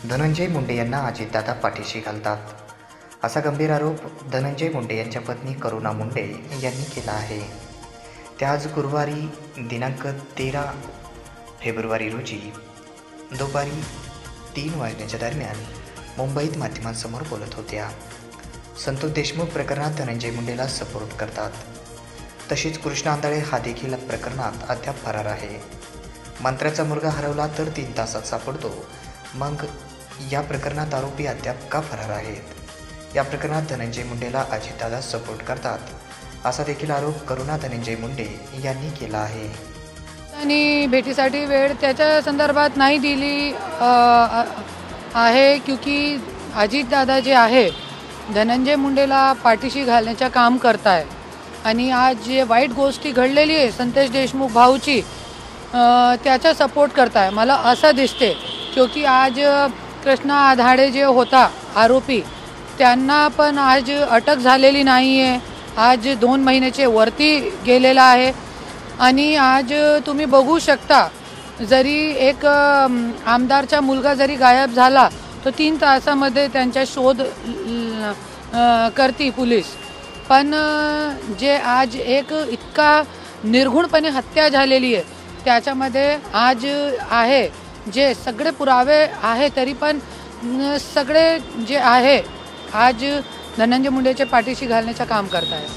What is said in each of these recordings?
धनंजय मुंडे यांना अजितदादा पाठीशी घालतात, असा गंभीर आरोप धनंजय मुंडे यांच्या पत्नी करुणा मुंडे यांनी केला आहे. त्या आज गुरुवारी दिनांक 13 फेब्रुवारी रोजी दुपारी 3 वाजण्याच्या दरम्यान मुंबईत माध्यमांसमोर बोलत होत्या. संतोष देशमुख प्रकरणात धनंजय मुंडेला सपोर्ट करतात. तशीच कृष्णा आंधळे हा देखील प्रकरणात अद्याप फरार आहे. मंत्र्याचा मुलगा हरवला तर 3 तासात सापडतो, मग या प्रकरणात आरोपी अद्याप का फरार आहेत? या प्रकरणात धनंजय मुंडेला अजितदादा सपोर्ट करतात, असा देखील आरोप करुणा धनंजय मुंडे यांनी केला आहे. आणि भेटीसाठी वेळ त्याच्या संदर्भात नाही दिली आहे, क्योंकि अजितदादा जे आहे धनंजय मुंडेला पाठीशी घालण्याचं काम करताय. आणि आज जे वाईट गोष्टी घडलेली आहे संतोष देशमुख भाऊची, त्याचा सपोर्ट करताय मला असं दिसते. क्योंकि आज कृष्णा आंधळे जे होता आरोपी, त्यांना पण आज अटक झालेली नाही आहे. आज 2 महिन्याचे वरती गेलेला आहे. आणि आज तुम्ही बघू शकता, जरी एक आमदारचा मुलगा जरी गायब झाला तर 3 तासामध्ये त्यांचा शोध करती पोलीस. पण जे आज एक इतका निर्घुणपणे हत्या झालेली आहे, त्याच्यामध्ये आज आहे जे सगळे पुरावे आहे, तरी पण सगळे जे आहे आज धनंजय मुंडेच्या पाठीशी घालण्याचं काम करत आहे.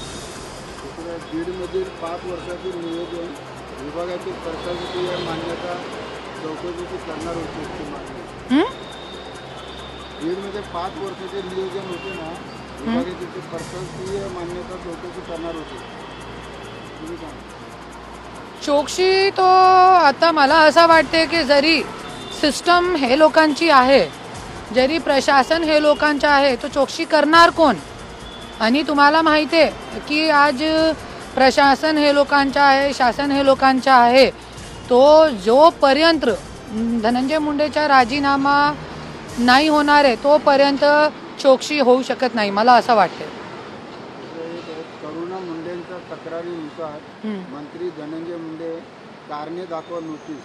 बीडमधील 5 वर्षातील नियोजन विभागातील प्रशासकीय मान्यता चौकशीची करणार होती अशी मागणी. बीडमध्ये 5 वर्षाचे नियोजन होते ना, विभागातील प्रशासकीय मान्यता चौकशी करणार होती. चौकशी तो आता मला असं वाटते की जरी सिस्टम हे लोकांची आहे, जरी प्रशासन हे लोकांचं आहे, तो चौकशी करणार कोण? आणि तुम्हाला माहिती आहे की आज प्रशासन हे लोकांचं आहे, शासन हे लोकांचं आहे. तो जोपर्यंत धनंजय मुंडेचा राजीनामा नाही होणार आहे तोपर्यंत चौकशी होऊ शकत नाही, मला असं वाटते. करुणा मुंडेंच्या तक्रारीनुसार मंत्री धनंजय मुंडे कारणे दाखवा नोटीस,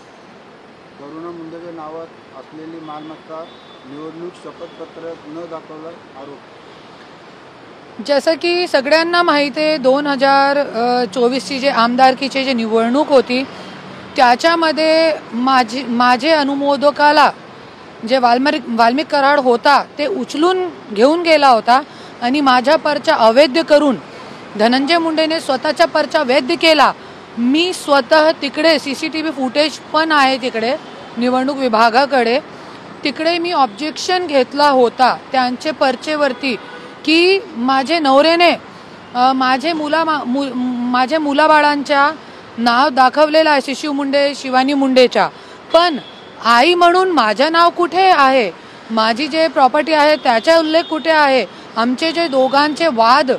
करुणा मुंडेच्या नावात असलेली मालमत्ता निवडणूक शपथपत्र न दाखवला आरोप. जसं की सगळ्यांना माहिती आहे, 2024ची जे आमदारकीची जे निवडणूक होती त्याच्यामध्ये माझे अनुमोदकाला जे वाल्मिक कराड होता ते उचलून घेऊन गेला होता. आणि माझा पर्चा अवैध करून धनंजय मुंडेने स्वतःचा पर्चा वैध केला. मी स्वतः तिकडे CCTV फुटेज पण आहे तिकडे निवडणूक विभागाकडे, तिकडे मी ऑब्जेक्शन घेतला होता त्यांचे पर्चेवरती की माझे नवरेने माझ्या मुलाबाळांच्या नाव दाखवलेलं आहे, शिशू मुंडे, शिवानी मुंडेच्या, पण आई म्हणून माझं नाव कुठे आहे? माझी जे प्रॉपर्टी आहे त्याचा उल्लेख कुठे आहे? आमचे जे दोघांचे वाद,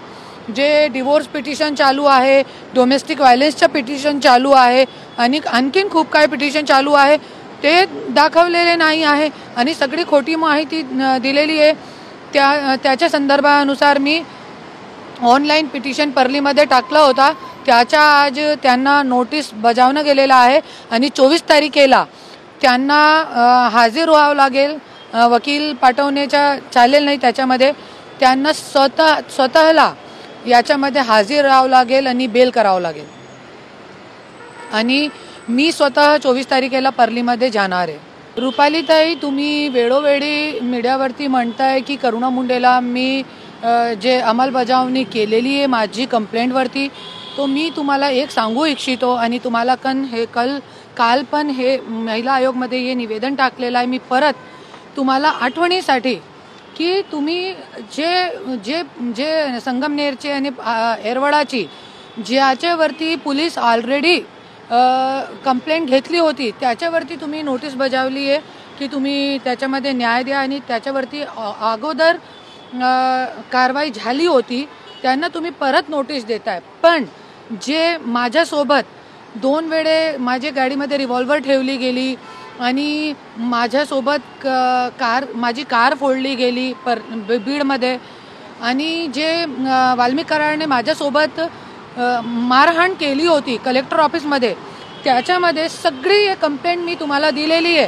जे डिवोर्स पिटिशन चालू आहे, डोमेस्टिक व्हायलन्सचं पिटिशन चालू आहे, आणि आणखीन खूप काही पिटिशन चालू आहे, ते दाखवलेले नाही आहे. आणि सगळी खोटी माहिती दिलेली आहे. त्याच्या संदर्भानुसार मी ऑनलाईन पिटिशन परलीमध्ये टाकला होता. त्याच्या आज त्यांना नोटीस बजावणं गेलेलं आहे. आणि 24 तारखेला त्यांना हजर व्हावं लागेल. वकील पाठवण्याचा चालेल नाही, त्याच्यामध्ये त्यांना स्वतःला याच्यामध्ये हजर राहावं लागेल आणि बेल करावं लागेल. आणि मी स्वतः 24 तारखेला परलीमध्ये जाणार आहे. रुपालीताई, तुम्ही वेळोवेळी मीडियावरती म्हणताय की करुणा मुंडेला मी जे अंमलबजावणी केलेली आहे माझी कंप्लेंटवरती, तो मी तुम्हाला एक सांगू इच्छितो. आणि तुम्हाला काल पण हे महिला आयोगमध्ये हे निवेदन टाकलेलं आहे. मी परत तुम्हाला आठवणीसाठी की तुम्ही जे संगमनेरचे आणि येरवडाची ज्याच्यावरती पोलीस ऑलरेडी कंप्लेंट घेतली होती, त्याच्यावरती तुम्ही नोटीस बजावली आहे की तुम्ही त्याच्यामध्ये न्याय द्या. आणि त्याच्यावरती अगोदर कारवाई झाली होती, त्यांना तुम्ही परत नोटीस देताय. पण जे माझ्यासोबत 2 वेळे माझ्या गाडीमध्ये रिव्हॉल्वर ठेवली गेली आणि माझ्यासोबत माझी कार फोडली गेली बीडमध्ये, आणि जे वाल्मिक कराडने माझ्यासोबत मारहाण केली होती कलेक्टर ऑफिसमध्ये, त्याच्यामध्ये सगळी कंप्लेंट मी तुम्हाला दिलेली आहे.